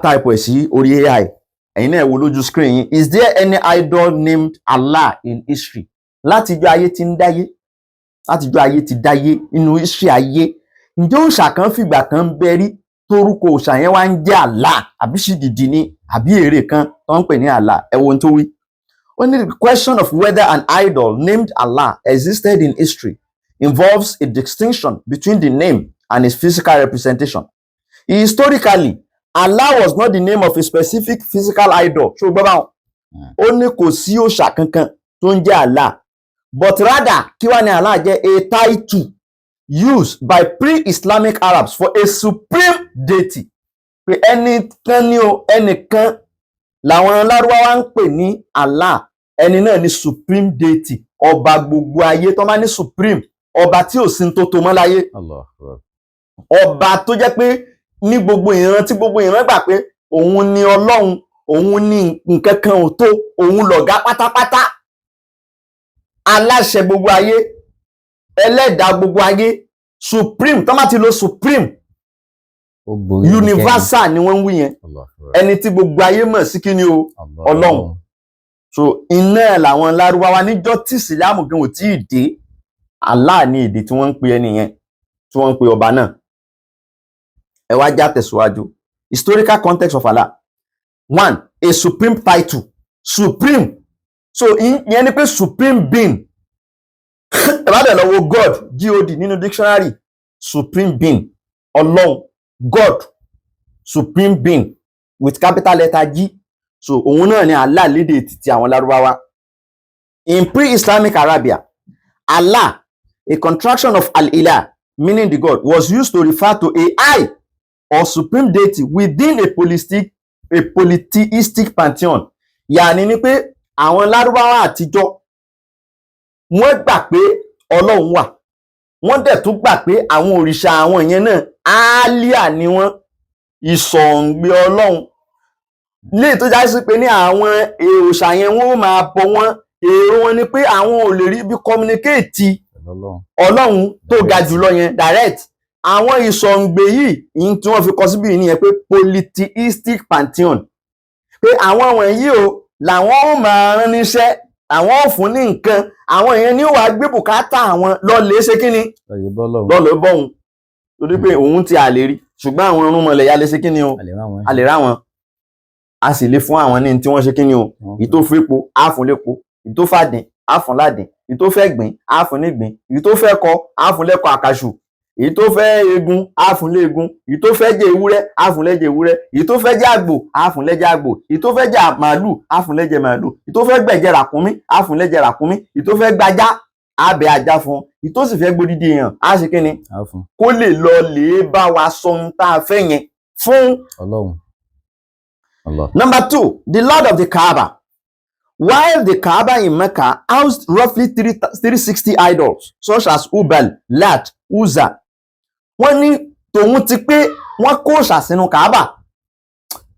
type ẹ̀ sí orí AI ẹ̀yin náà wo lójú screen yín. Is there any idol named Allah in history? Látijọ́ ayé ti ń dáyé, látijọ́ ayé ti dáyé nínú history ayé, ǹjẹ́ òòṣà kan fìgbà kan bẹ rí torúkọ òòṣà yẹn wá ń jẹ́ Allah àbí ṣìgìdì ni àbí ère kan tó ń pè ní Allah? Ẹ wo ohun tó wí. Only the question of whether an idol named Allah existed in history involves a distinction between the name and its physical representation. Historically, Allah was not the name of a specific physical idol. So, ó ní kò sí òòṣà kankan tó ń jẹ́ Allah, but rather kí wá ní Allah jẹ́ a title used by pre-Islamic Arabs for a supreme deity. Pé ẹnìkan ni o, ẹnìkan làwọn Lárúbáwá ń pè ní Allah, ẹni náà ni supreme deity, ọba gbogbo ayé. Tó máa ní supreme, ọba tí ò sí tó tó mọ́ láyé, ọba tó jẹ́ pé ní gbogbo ìran tí gbogbo ìran gbà pé òun ni Ọlọ́run, òun ni nǹkan kan ò tó, òun lọ̀gá pátápátá, aláṣẹ gbogbo ayé, ẹlẹ́dàá gbogbo ayé, supreme. Tó máa ti lo supreme, universal ni wọ́n ń wí yẹn, ẹni tí gbogbo ayé mọ̀ sí kí ni o, Ọlọ́run. So iná làwọn Lárúbáwá níjọ́ tí Ìsìlámù gan ò tí ì dé, Allah ní èdè tí wọ́n ń pè ẹni yẹn, tí wọ́n ń pè ọba náà. Ẹ wá já tẹ̀síwájú. Historical context of Allah. 1. A supreme title. Supreme. So ìyẹn ni pé supreme being. Ẹ bá dẹ̀ lọ wo God, God nínú dictionary, supreme being, Ọlọ́run, God, supreme being with capital letter G. So òun náà ni Allah lédè títí àwọn Lárúbáwá. In pre-Islamic Arabia, Allah, a contraction of al-ilah, meaning the God, was used to refer to a high or supreme deity within a polytheistic pantheon. Yàní ni pé àwọn Lárúbáwá àtijọ́ wọ́n gbà pé Ọlọ́run wà, wọ́n dẹ̀ tún gbà pé àwọn òrìṣà àwọn yẹn náà Alia ni wọ́n, ìsọ̀ǹgbẹ Ọlọ́run. Lè tó já sí pé ní àwọn òrìṣà yẹn wọ́n máa bọ wọ́n, èrò wọn ni pé àwọn ò lè rí bí communicate Ọlọ́run tó ga jùlọ yẹn direct. Àwọn ìsọ̀ǹgbẹ yìí tí wọ́n fi kọ síbí nìyẹn pé polytheistic pantheon, pé àwọn wọ̀nyí o làwọn ò máa rán níṣẹ́, àwọn ò fún ní nǹkan, àwọn èèyàn ní ó wàá gbé bùkátà àwọn lọ́lẹ̀ ṣe kí ni lọ́lẹ̀ bọ́hùn, torí pé òun ti àlè rí, ṣùgbọ́n àwọn irúnmọlẹ̀ ya lè ṣe kí ni o, a lè rá wọn, a sì lè fún àwọn ní tí wọ́n ṣe kí ni o. Ìtó fẹ́po á fún lépo, ìtó fàdín á fún ládín, ìtó fẹ́ gbìn á fún nígbìn, ìtó fẹ́ kọ á fún lẹ́kọ àkàṣù, èyí tó fẹ́ egun á fún léegun, èyí tó fẹ́ jẹ ewúrẹ́ á fún lẹ́jẹ̀ ewúrẹ́, èyí tó fẹ́ jẹ àgbò á fún lẹ́jẹ̀ àgbò, èyí tó fẹ́ jẹ màálù á fún lẹ́jẹ̀ màálù, èyí tó fẹ́ gbẹ̀jẹ̀ ràkúnmí á fún lẹ́jẹ̀ ràkúnmí, èyí tó fẹ́ gbajá á bẹ ajá fún, èyí tó sì fẹ́ gbódìdí èèyàn á ṣe kíni kó lè lọ lè bá wa sọ ohun tá a fẹ́ yẹn fún Ọlọ́run. Number 2, the Lord of the Kaaba. While the Kaaba in Mecca housed roughly 360 idols, such as Hubal, Lat, Uzza. Wọ́n ní tòun ti pé wọ́n kó òòṣà sínú Kaaba,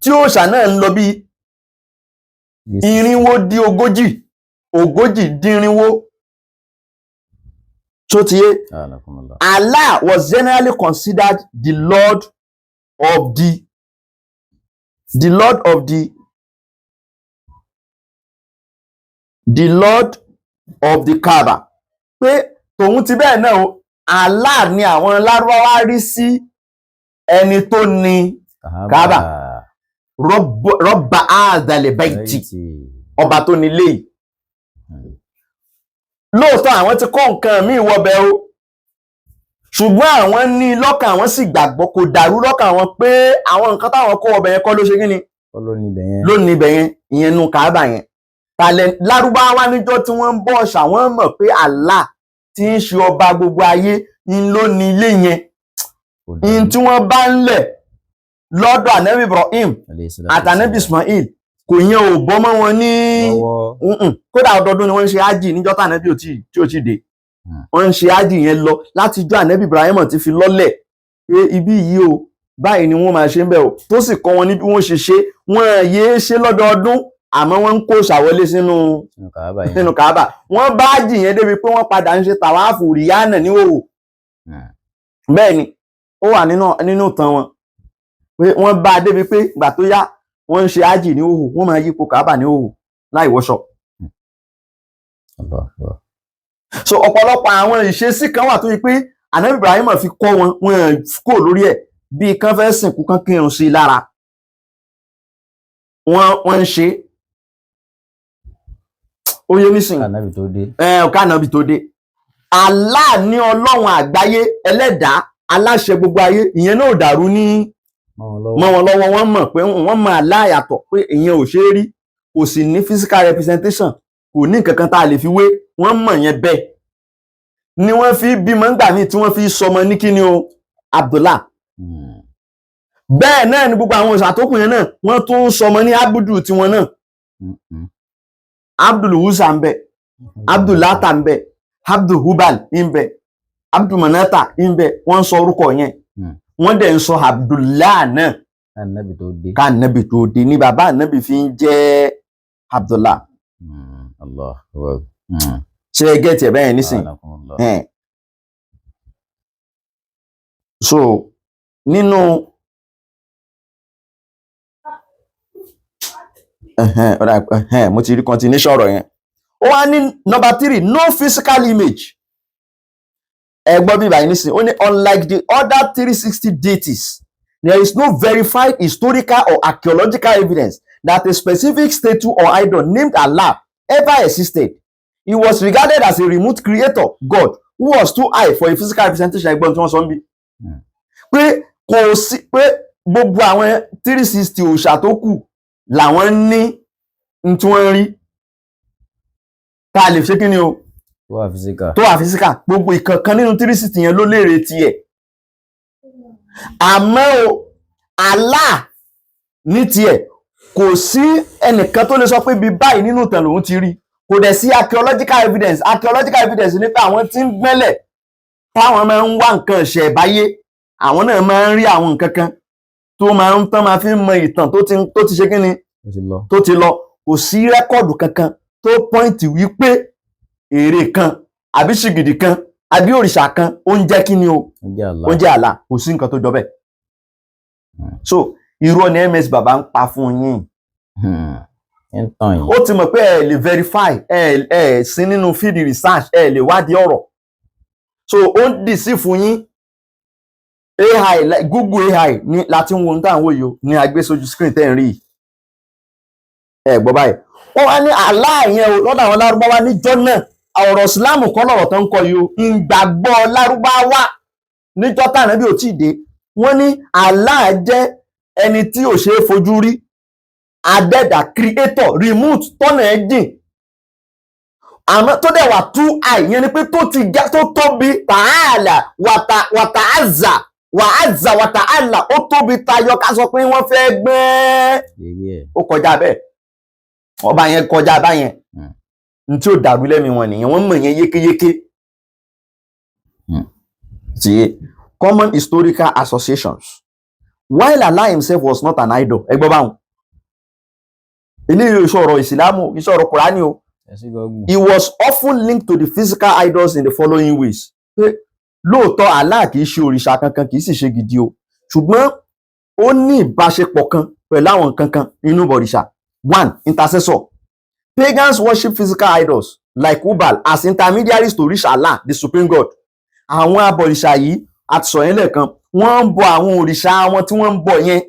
tí òòṣà náà ń lọ bí 450, 450. So tiye, Allah was generally considered the Lord of the Kaaba. Pé tòun ti bẹ́ẹ̀ náà o, Allah ni àwọn Lárúbáwá rí sí ẹni tó ní Kaaba. Rabba hadhal bayti, ọba tó ní ilé yìí. Lóòótọ́ àwọn ti kọ́ nǹkan míì wọbẹ̀ o, ṣùgbọ́n àwọn ní lọ́kàn, àwọn sì gbàgbọ́, kò dàrú lọ́kàn àwọn pé àwọn nǹkan táwọn kó wọbẹ̀ yẹn kọ́ ló ṣe kí ni ló ní ibẹ̀ yẹn, ìyẹn nú Kaaba yẹn. Tàlẹ̀ Lárúbáwá níjọ́ tí wọ́n ń bọ̀ ọ̀ṣà, wọ́n mọ̀ pé Allah tí ń ṣe ọba gbogbo ayé ń ló ní ilé yẹn. In tí wọ́n bá ń lẹ̀ lọ́dọ̀ Ànábì Ibrahim àti Ànábì Ismail kò yẹn ò bọ́ mọ́ wọn ní kódà ọdọọdún ni wọ́n ń ṣe ájì níjọ́ tí Ànábì tí ò tí dé. Wọ́n ń ṣe ájì yẹn lọ láti jọ́ Ànábì Ibrahim ti fi lọ́lẹ̀ pé ibi yìí o báyìí ni wọ́n máa ṣe ń bẹ̀ o, tó sì kọ́ wọn ní bí wọ́n ṣe ṣe, wọ́n yéé ṣe lọ́dọọdún, àmọ́ wọ́n ń kó ṣàwọlé sínú Kaaba. Wọ́n bá ájì yẹn débi pé wọ́n padà ń ṣe tàwáàfù ríyánà ní òwò. Bẹ́ẹ̀ ni ó wà nínú ìtàn wọn. pé wọ́n bá a débi pé ìgbà tó yá wọ́n ń ṣe ájì ní òhò, wọ́n máa yípo Káàbà ní òhò láì wọṣọ. So ọ̀pọ̀lọpọ̀ àwọn ìṣesí kan wà tó yí pé Ànábì Ibrahim fi kọ́ wọn kò lórí ẹ̀, bí kan fẹ́ sìnkú kan kírun sí lára wọ́n ń ṣe ó yé nísìn Kánábì tó dé. Allah ní Ọlọ́run àgbáyé, ẹlẹ́dàá, aláṣẹ gbogbo ayé, ìyẹn náà ò dàrú ní mọ́ wọn lọ́wọ́. Wọ́n mọ̀ pé wọ́n mọ̀ Allah yàtọ̀, pé ìyẹn ò ṣe é rí, kò sì ní physical representation, kò ní nǹkan kan tá a lè fi wé. Wọ́n mọ̀ yẹn bẹ́ẹ̀ ni wọ́n fi bímọ ńgbà míì tí wọ́n fi sọmọ ní kíni o, Abdullah. Bẹ́ẹ̀ náà ni gbogbo àwọn ìṣàtókùn yẹn náà wọ́n tún sọmọ ní Abudu tiwọn náà. Abdul Uzza ń bẹ, Abdul Lata ń bẹ, Abdul Hubal ń bẹ, Abdul Manata ń bẹ. Wọ́n sọ orúkọ yẹn, wọ́n dẹ̀ ń sọ Abdullah náà Kánábì tó dé ní bàbá Ànábì fi ń jẹ́ Abdullah. Ṣé ẹ gẹ́tì ẹ̀ bẹ́ẹ̀ nísìn? So nínú mo ti rí continuation ọ̀rọ̀ yẹn. Ó wá ní number 3, no physical image. Ẹ gbọ́ bí báyìí nísìn, ó ní unlike the other 360 deities, there is no verified historical or archaeological evidence that a specific statue or idol named Allah ever existed. He was regarded as a remote creator God who was too high for a physical representation. Ẹgbọ́n tí wọ́n sọ ń bí pé kò sí pé gbogbo àwọn 360 òòṣà tó kù làwọn ní tí wọ́n rí tá a lè ṣe kí ni o tó wà physical. Gbogbo ìkankan nínú 360 yẹn ló léèrè tiẹ̀. Àmọ́ o Allah ní tiẹ̀ kò sí ẹnìkan tó lè sọ pé bí báyìí nínú ìtàn lòun ti rí. Kò dẹ̀ sí archaeological evidence nípa àwọn tí ń gbẹ́lẹ̀ táwọn máa ń wá nǹkan ìṣẹ̀báyé, àwọn náà máa ń rí àwọn nǹkan kan tó máa fi ń mọ ìtàn tó ti ṣe kí ni tó ti lọ. Kò sí rẹ́kọ̀dù kankan tó pọ́ìntì wípé ère kan àbí ṣìgìdì kan àbí òrìṣà kan ó ń jẹ́ kí ni o, ó ń jẹ́ Allah. Kò sí nǹkan tó jọ bẹ́ẹ̀. So irọ́ ni MS Baba ń pa fún yín. Ó ti mọ̀ pé ẹ lè verify, ẹ sí nínú field research, ẹ lè wádìí ọ̀rọ̀. So ó ń dì sí fún yín. AI, Google AI ní láti wo táwọn wò yìí ní agbésójú screen tẹ́ ń rí. Ẹ gbọ́ báyìí. Wọ́n wá ní Allah yẹn o lọ́dọ̀ àwọn Lárúbáwá níjọ́ náà. Ọ̀rọ̀ Ìsìlámù kọ́ lọ̀rọ̀ tó ń kọ yìí o. Ìgbàgbọ́ Lárúbáwá níjọ́ tí Ànábì ò tí ì dé. Wọ́n ní Allah jẹ́ ẹni tí ò ṣe é fojú rí, adẹ́dà, creator, remote, tọ́nà ẹ̀ jìn. Àmọ́ tó dẹ̀ wà too high, yẹn ni pé tó tóbi, ta'ala wàtàázà wàtàálà, ó tóbi tayọ ká sọ pé wọ́n fẹ́ gbẹ́. Ó kọjá bẹ́ẹ̀. Ọba yẹn kọjá báyẹn. N tí ó dàrú lẹ́mi wọn nìyẹn, wọ́n mọ̀ yẹn yékéyéké. See, common historical associations. While Allah himself was not an idol. Ẹ gbọ́ báwọn. Eléyìí ìṣòro Ìsìlámù, ìṣòro Kùránì o. He was often linked to the physical idols in the following ways. Lóòótọ́ Allah kìí ṣe òrìṣà kankan, kìí sì ṣe gidi o. Ṣùgbọ́n ó ní ìbáṣepọ̀ kan pẹ̀lú àwọn kankan nínú bọ̀rìṣà. 1. Intercessor. Pagans worship physical idols like Hubal as intermediaries to reach Allah, the supreme God. Àwọn abọ̀rìṣà yìí àti sọ yẹn lẹ́ẹ̀kan, wọ́n ń bọ àwọn òrìṣà wọn tí wọ́n ń bọ yẹn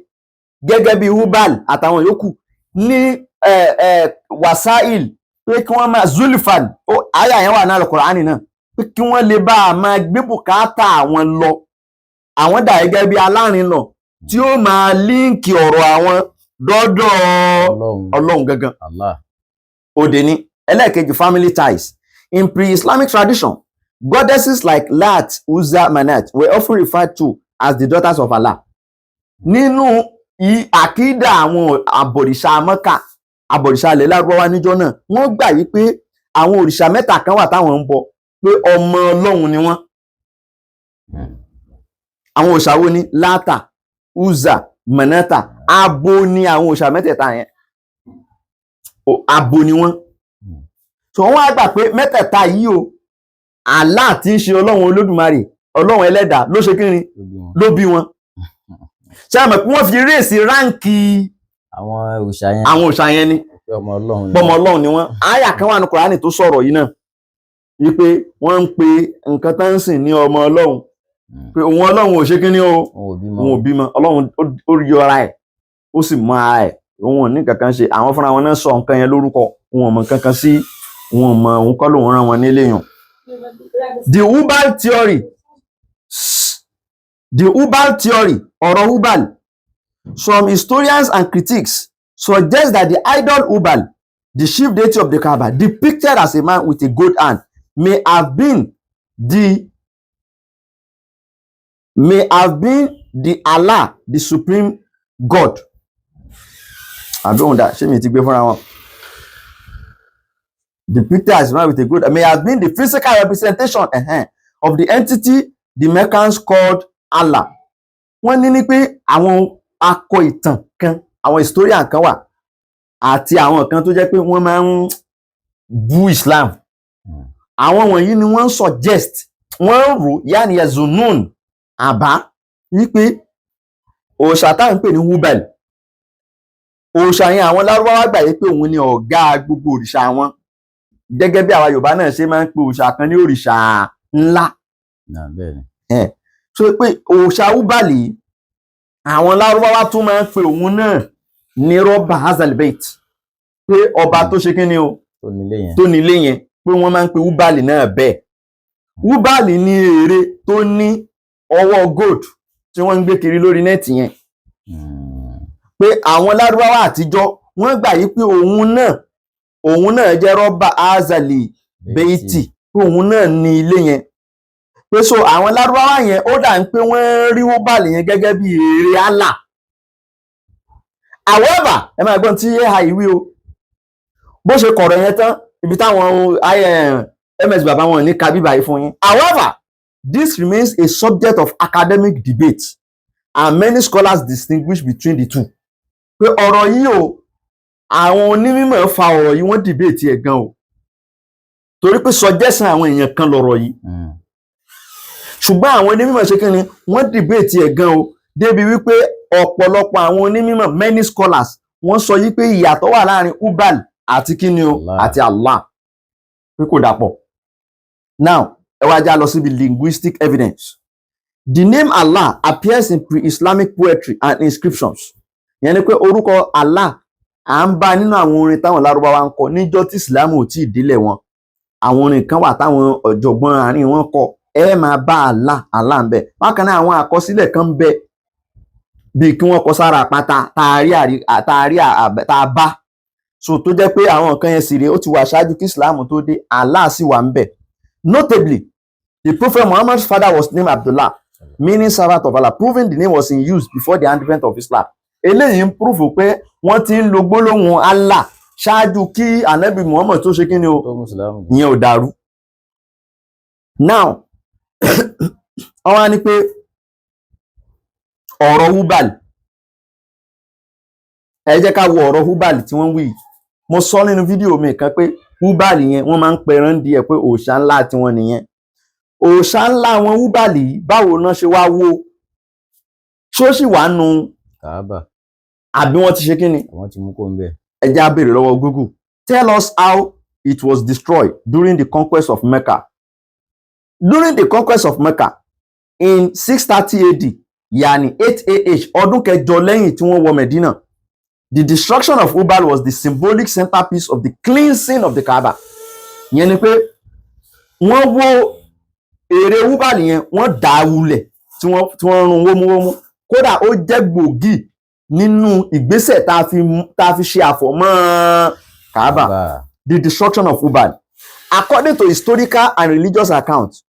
gẹ́gẹ́ bí Hubal àtàwọn yòókù ní wasail, pé kí wọ́n máa Zulfan, àyà yẹn wà ní Al-Qur'ani náà, pé kí wọ́n lè bá a máa gbé bùkátà àwọn lọ. Àwọn dà gẹ́gẹ́ bí alárinà tí ó máa líǹkì ọ̀rọ̀ àwọn dọ́dọ̀ Ọlọ́run gangan. Òde ní ẹlẹ́ẹ̀kejì, family ties. In pre-Islamic tradition, goddesses like Lat, Uzza, Manat were often referred to as the daughters of Allah. Nínú àkídà àwọn àbọ̀rìṣà Mọ́kà, àbọ̀rìṣà ilẹ̀ Lárúbáwá níjọ́ náà, wọ́n gbà yí pé àwọn òrìṣà mẹ́ta kan wà táwọn ń bọ, pé ọmọ Ọlọ́run ni wọ́n. Àwọn òrìṣà wo ni? Láta, Uzza, Manata. Abo ni àwọn òrìṣà mẹ́tẹ̀ẹ̀ta yẹn. Abo ni wọ́n. So wọ́n á gbà pé mẹ́tẹ̀ẹ̀ta yìí o, Allah tí ń ṣe Ọlọ́run Olódùmarè, Ọlọ́run Ẹlẹ́dàá ló ṣe kí ni? Ló bí wọn. ṣé àmọ́ pé wọ́n fi rèsì ráǹkì àwọn òòṣà yẹn àwọn òòṣà yẹn ni ọmọ Ọlọ́run pọmọ Ọlọ́run ni wọ́n. àyà kan wà ní Kùránì tó sọ̀rọ̀ yìí náà wípé wọ́n ń pe nǹkan tó ń sìn ní ọmọ Ọlọ́run pé òun Ọlọ́run ò ṣe kí ni o òun ò bímọ. Ọlọ́run ó yọ ara ẹ̀ ó sì mọ ara ẹ̀ òun ò ní kankan ṣe. àwọn fúnra wọn náà sọ nǹkan yẹn lórúkọ òun ò mọ kankan sí òun ò mọ òun kọ́ lòun rán wọn nílé yàn. The Hubal theory ọ̀rọ̀ Hubal, some historians and critics suggest that the idol Hubal, the chief deity of the Kaaba, depicted as a man with a goat hand, may have been the Allah, the supreme God. Ṣé mi ti gbé fúnra wọn? Depicted as a man with a goat may have been the physical representation of the entity the Meccans called Allah. Wọ́n ní pé àwọn akọ ìtàn kan, àwọn historian kan wà àti àwọn kan tó jẹ́ pé wọ́n máa ń bú Islam. Àwọn wọ̀nyí ni wọ́n suggest, wọ́n rò yáni yazunun àbá wípé òòṣà táwọn ń pè ní Hubal, òòṣà yẹn àwọn Lárúbáwá gbà pé òun ni ọ̀gá gbogbo òrìṣà wọn, gẹ́gẹ́ bí àwa Yorùbá náà ṣe máa ń pe òòṣà kan ní òrìṣà ńlá. So pé òòṣà Hubal yìí àwọn Lárúbáwá tún máa ń pe òun náà ní Rabba Hazal Bait, pé ọba tó ṣe kí ni o tó nílé yẹn, pé wọ́n máa ń pe Hubal náà bẹ́ẹ̀. Hubal ní ère tó ní ọwọ́ gold tí wọ́n ń gbé kiri lórí nẹ́ẹ̀tì yẹn. Pé àwọn Lárúbáwá àtijọ́ wọ́n gbà yí pé òun náà jẹ́ Rabba Hazal Bait, pé òun náà ní ilé yẹn. Pé so àwọn Lárúbáwá yẹn ó dà ń pé wọ́n rí Hubal yẹn gẹ́gẹ́ bí ère Allah. However, ẹ máa gbọ́n tí AI wí o, bó ṣe kọ̀rọ̀ yẹn tán ibi táwọn ms bàbá wọn ní ka bíbá yìí fún yín. However, this remains a subject of academic debate and many scholars distinguish between the two. Pé ọ̀rọ̀ yìí o, àwọn onímọ̀ fa ọ̀rọ̀ yìí wọ́n debate ẹ̀ gan o, torí pé suggestion àwọn èèyàn kan lọ̀rọ̀ yìí. Ṣùgbọ́n àwọn onímọ̀ ṣe kí ni wọ́n debate ẹ̀ gan o, débi wípé ọ̀pọ̀lọpọ̀ àwọn onímọ̀ many scholars wọ́n sọ yí pé ìyàtọ̀ wà láàrin Hubal àti kí ni o àti Allah, pé kò dàpọ̀. Now ẹ wá já lọ síbi linguistic evidence. The name Allah appears in pre-Islamic poetry and inscriptions. Ìyẹn ni pé orúkọ Allah à ń bá nínú àwọn orin táwọn Lárúbáwá ń kọ níjọ́ tí Islam ò tí ì délẹ̀ wọn. Àwọn orin kan wà táwọn ọ̀jọ̀gbọ́n àárín wọn kọ, ẹ máa bá Allah ń bẹ. Bákan náà àwọn àkọsílẹ̀ kan ń bẹ bí kí wọ́n kọ sára àpáta tá a bá, so tó jẹ́ pé àwọn nǹkan yẹn sì rèé ó ti wà ṣáájú kí Islam tó dé, Allah sì wà ń bẹ. Notably, the Prophet Muhammad's father was named Abdullah, meaning servant of Allah, proving the name was in use before the advent of Islam. Eléyìí ń prove pé wọ́n ti ń lo gbólóhùn Allah ṣáájú kí Ànábì Muhammad tó ṣe kí ni o, ìyẹn ò dàrú. Now wọ́n wá ní pé ọ̀rọ̀ Hubal, ẹ jẹ́ ká wo ọ̀rọ̀ Hubal tí wọ́n wí. Mo sọ nínú fídíò mi kan pé Hubal yẹn wọ́n máa ń pẹran díẹ̀ pé òòṣà ńlá tí wọ́n nìyẹn. Òòṣà ńlá wọn Hubal yìí báwo náà ṣe wá wó? Ṣó sì wà nù Kaaba àbí wọ́n ti ṣe kí ni? wọ́n ti mú kó ń bẹ̀. Ẹ jẹ́ á béèrè lọ́wọ́ Google. Tell us how it was destroyed during the conquest of Mecca. During the conquest of Mecca in 630 AD, yani 8 AH, ọdún kẹjọ lẹ́yìn tí wọ́n wọ Medina, the destruction of Hubal was the symbolic centerpiece of the cleansing of the Kaaba. Ìyẹn ni pé wọ́n wó ère Hubal yẹn, wọ́n dà á wulẹ̀ tí wọ́n rún wómúwómú. Kódà ó jẹ́ gbòógì nínú ìgbésẹ̀ tá a fi ṣe àfọ̀mọ́ Kaaba. The destruction of Hubal. According to historical and religious accounts,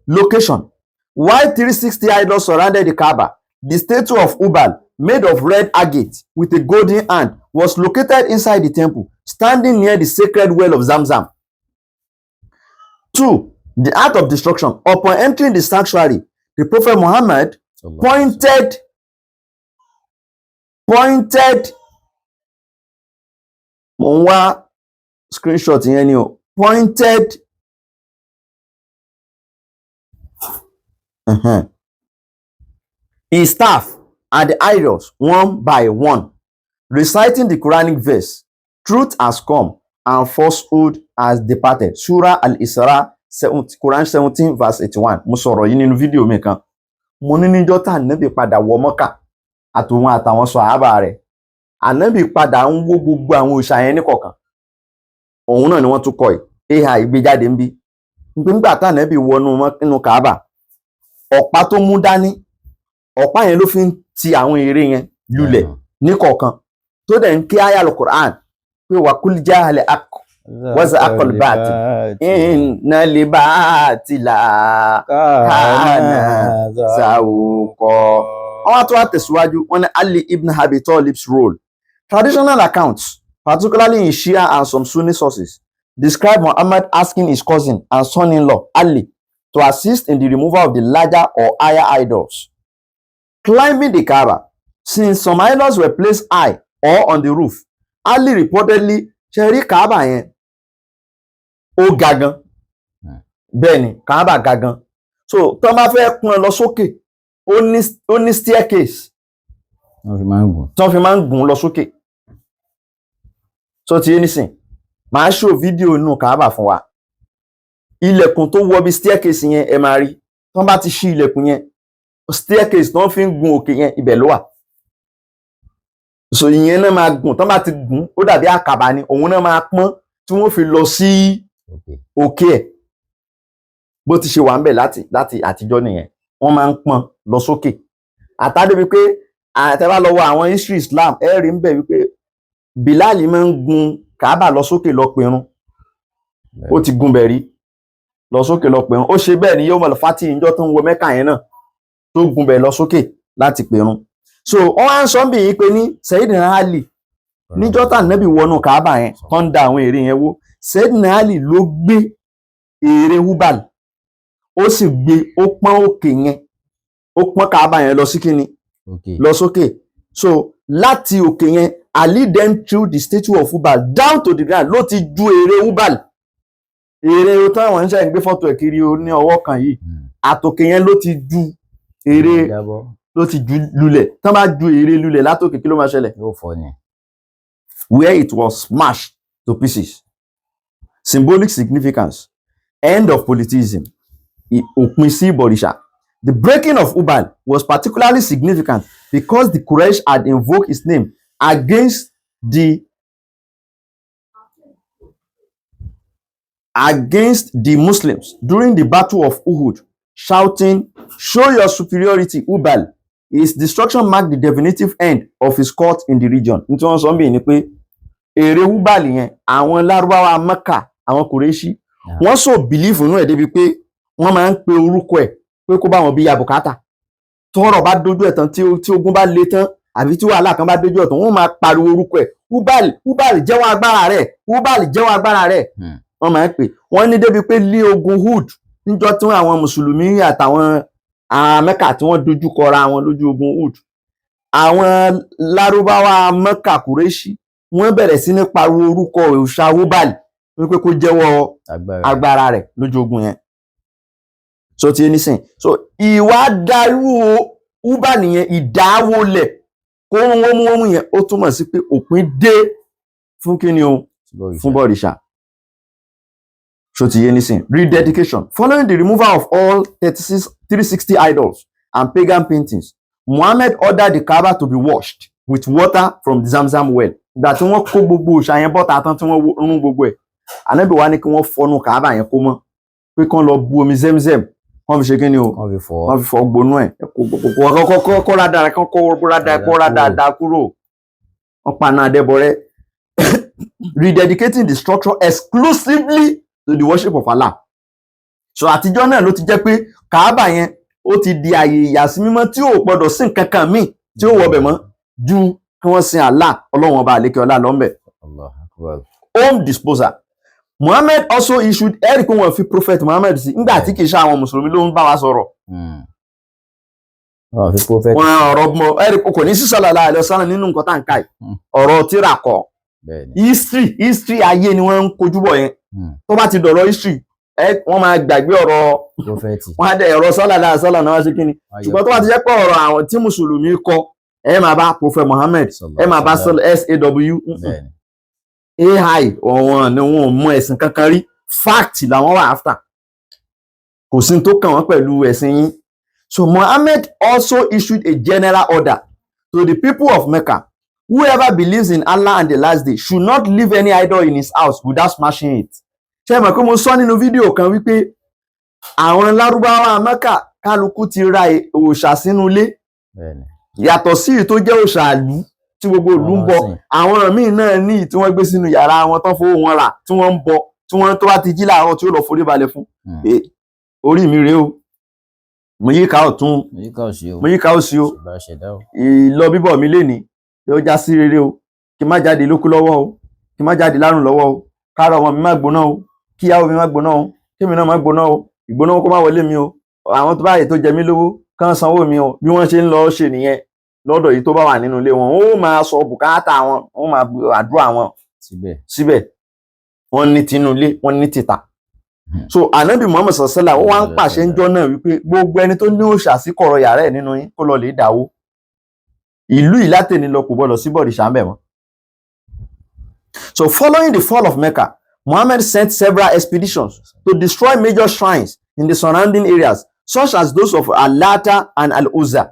location, while 360 idols surrounded the Kaaba, the statue of Hubal, made of red agate with a golden hand, was located inside the temple, standing near the sacred well of Zamzam. 2. The act of destruction. Upon entering the sanctuary, the Prophet Muhammad pointed mo ń wá screenshot yẹn ni o, pointed his staff and the idols one by one, reciting the Quranic verse, truth has come and falsehood has departed. Surah Al-Isra, Quran 17 verse 81. Mo sọ̀rọ̀ yìí nínú fídíò mi kan. Mo ní níjọ́ tá Ànábì padà wọ Mọ́kà àtòun àtàwọn sàhábà rẹ̀. Ànábì padà ń wó gbogbo àwọn òòṣà yẹn níkọ̀ọ̀kan. Òun náà ni wọ́n tún kọ AI gbé jáde ń bí. Nígbà tá Ànábì wọnú nínú Kaaba, ọ̀pá tó mú dání, ọ̀pá yẹn ló fi ń ti àwọn ère yẹn lulẹ̀ níkọ̀ọ̀kan. Tó dẹ̀ ń ké àyá al-Qur'an pé wa kul jahal haqq wa zahaqa al-batil inna al-batila kana zahuqa. Wọ́n tún wá tẹ̀síwájú, wọ́n ní Ali ibn Abi Talib's role. Traditional accounts, particularly in Shia and some Sunni sources, describe Muhammad asking his cousin and son-in-law Ali to assist in the removal of the larger or higher idols. Climbing the Kaaba, since some idols were placed high or on the roof, Ali reportedly ṣẹ̀rí Kaaba yẹn ó ga gan. Bẹ́ẹ̀ ni Kaaba ga gan. So tó bá fẹ́ kún ẹ lọ sókè, ó ní staircase wọ́n fi máa ń gùn. tó fi máa ń gùn lọ sókè. So ti yé nísìn, màá show fídíò inú Kaaba fún wa. Ilẹ̀kùn tó wọ bí staircase yẹn ẹ máa rí. Tó bá ti ṣí ilẹ̀kùn yẹn, staircase tó fi ń gun òkè yẹn ibẹ̀ ló wà. So ìyẹn náà máa gùn, tó bá ti gùn ó dàbí àkàbà ni, òun náà máa pọ́n tí wọ́n fi lọ sí òkè ẹ̀. Bó ti ṣe wà ń bẹ̀ láti àtijọ́ nìyẹn, wọ́n máa ń pọ́n lọ sókè. Àtàdé wípé àtẹ́bá lọ wọ àwọn history Islam ẹ rí ń bẹ̀ wípé Bilal máa ń gun Kaaba lọ sókè lọ pẹ̀run. Ó ti gun bẹ̀ rí lọ sókè lọ pẹ̀run. Ó ṣe bẹ́ẹ̀ ni Yawmul Fati ìjọ tó ń wọ Mẹ́kà yẹn náà tó gun bẹ̀ lọ sókè láti pẹ̀run. So wọ́n wá ń sọ bí i pé ní Sayyidina Ali níjọ́ tá Ànábì wọnú Kaaba yẹn tó ń da àwọn ère yẹn wó, Sayyidina Ali ló gbé ère Hubal, ó sì gbé ó pọ́n òkè yẹn, ó pọ́n Kaaba yẹn lọ sí kíni lọ sókè. So láti òkè yẹn Ali then threw the statue of Hubal down to the ground. Ló ti ju ère Hubal, ère tó àwọn ń ṣe gbé fọ́tò ẹ̀ kiri ní ọwọ́ kan yìí, àtòkè yẹn ló ti ju ère ló ti ju lulẹ̀. Tán bá ju ère lulẹ̀ látòkè kí ló máa ṣẹlẹ̀? Yóò fọ́ ni. Where it was smashed to pieces. Symbolic significance. End of polytheism. Òpin sí ìbọ̀rìṣà. The breaking of Hubal was particularly significant because the Quraysh had invoked his name against the Muslims during the Battle of Uhud, shouting, "Show your superiority, Hubal." His destruction marked the definitive end of his court in the region. Nítorí wọ́n sọ bí ní pé ère Hubal yẹn àwọn Lárúbáwá Mẹ́kà, àwọn Kùrẹ́ṣì, wọ́n so believe nínú ẹ̀ débi pé wọ́n máa ń pe orúkọ ẹ̀ pé kó bá wọn bí ya bùkátà. Tọ́rọ̀ bá dojú ẹ̀ tán, tí ogun bá le tán àbí tí wàhálà kan bá dojú ẹ̀ tán, wọ́n máa pariwo orúkọ ẹ̀, Hubal, Hubal jẹ́wọ́ agbára rẹ̀, Hubal jẹ́wọ́ agbára rẹ̀. Wọ́n máa ń pè. Wọ́n ní débi pé ní ogun Uhud níjọ́ tí àwọn mùsùlùmí àtàwọn Mẹ́kà tí wọ́n dojú kọra wọn lójú ogun Uhud, àwọn Lárúbáwá Mẹ́kà Kùrẹ́ṣì wọ́n bẹ̀rẹ̀ sí ní pariwo orúkọ òòṣà Hubal wípé kó jẹ́wọ́ agbára rẹ̀ lójú ogun yẹn. So ti nísìn, so ìwà darú Hubal yẹn, ìdáwọlẹ̀ kó wọ́n mú yẹn, ó túmọ̀ sí pé òpin dé fún kíni o, fún bọ̀rìṣà. So ti nísìn, rededication. Following the removal of all 360 idols and pagan paintings, Muhammad ordered the Kaaba to be washed with water from the Zamzam well. Ìgbà tí wọ́n kó gbogbo òòṣà yẹn bọ́ta tán tí wọ́n rún gbogbo ẹ̀, Ànábì wá ní kí wọ́n fọnú Kaaba yẹn kó mọ́, pé kán lọ bu omi Zemzem, wọ́n fi ṣe kí ni o, wọ́n fi fọ gbónú ẹ̀, kọ́ra dáadáa kúrò, wọ́n paná adẹ́bọrẹ́. Rededicating the structure exclusively to the worship of Allah. So àtijọ́ náà ló ti jẹ́ pé Kaaba yẹn ó ti di àyè ìyàsímímọ́ tí ò gbọdọ̀ sí nǹkan kan míì tí ó wọbẹ̀ mọ́ ju kí wọ́n sin Allah Ọlọ́run ọba àlékè ọlá lọ́nbẹ̀. Home disposal. Muhammad also issued, ẹ̀rí pé wọ́n fi prophet Muhammad sí nígbà tí kìí ṣe àwọn mùsùlùmí ló ń bá wa sọ̀rọ̀. Wọ́n ọ̀rọ̀ mọ́ ẹ̀rí kò ní sí sallallahu alaihi wasallam nínú nǹkan tá à ń ká yìí. Ọ̀rọ̀ tíra kọ́. History ayé ni wọ́n ń kojú bọ̀ yẹn. Tó bá ti dọ̀rọ̀ history, wọ́n máa gbàgbé ọ̀rọ̀ wọ́n á dẹ̀ ọ̀rọ̀ sallallahu alaihi wasallam náà ṣe kí ni. Ṣùgbọ́n tó bá ti jẹ́ pé ọ̀rọ̀ àwọn tí mùsùlùmí kọ ẹ máa bá Prophet Muhammad, ẹ máa bá SAW, AI ọ̀wọ́n ni wọn ò mọ ẹ̀sìn kankan rí, fact làwọn wà after, kò sí tó kàn wọ́n pẹ̀lú ẹ̀sìn yín. So Muhammad also issued a general order to the people of Mecca: whoever believes in Allah and the last day should not leave any idol in his house without smashing it. Ṣé mọ̀ pé mo sọ nínú fídíò kan wípé àwọn Lárúbáwá Mecca kálukú ti ra òòṣà sínú ilé, yàtọ̀ sí tó jẹ́ òòṣà ìlú tí gbogbo ìlú ń bọ. Àwọn míì náà ní tí wọ́n gbé sínú yàrá wọn tán fowó wọn rà tí wọ́n ń bọ, tí wọ́n tó bá ti jí láàárọ̀ tí ó lọ forí balẹ̀ fún. Orí mi rèé o, mo yíká ọ̀tún, mo yíká òsì o, ìlọ bíbọ̀ mi lénìí yóò já sí rere o, kí má jáde lókú lọ́wọ́ o, kí má jáde lárùn lọ́wọ́ o, káàrọ̀ ọmọ mi má gbóná o, kíyàwó mi má gbóná o, kémi náà má gbóná o, ìgbóná kó má wọlé mi o, àwọn tó báyìí tó jẹ mí lówó kán sanwó mi o. Bí wọ́n ṣe ń lọ ṣe nìyẹn lọ́dọ̀ yìí tó bá wà nínú ilé wọn, ó máa sọ bùkátà wọn, ó máa àdúrà wọn síbẹ̀. Wọ́n ní tinú ilé, wọ́n ní tìta. So Ànábì Muhammad sallallahu alaihi wasallam ó wá ń pàṣẹ ńjọ́ náà wípé gbogbo ẹni tó ní òòṣà sí kọ̀rọ̀ yàrá ẹ̀ nínú yín kó lọ lè dáwó. Ìlú ìlátẹ̀ni lọ kò gbọdọ̀ sí bọ̀rìṣà ńbẹ̀ mọ́. So following the fall of Mecca, Muhammad sent several expeditions to destroy major shrines in the surrounding areas, such as those of Al-Lata and Al-Uzza.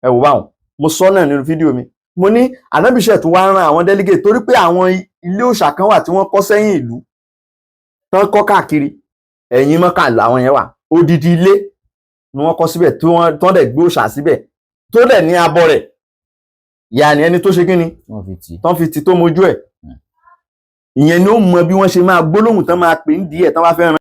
Ẹ wò báwọn, mo sọ náà nínú fídíò mi. Mo ní Ànábì ṣe tó wá rán àwọn delegate torí pé àwọn ilé òòṣà kan wà tí wọ́n kọ́ sẹ́yìn ìlú, tán kọ́ káàkiri. Ẹ̀yìn Mọ́kà làwọn yẹn wà, odidi ilé ni wọ́n kọ́ síbẹ̀ tí wọ́n tán dẹ̀ gbé òòṣà síbẹ̀ tó dẹ̀ ní abọ́ rẹ̀. Yàní ẹni tó ṣe kíni tán fi ti tó mojú ẹ̀. Ìyẹn ni ó mọ bí wọ́n ṣe máa gbólóhùn tán máa pè ń díẹ̀ tán bá fẹ́ rán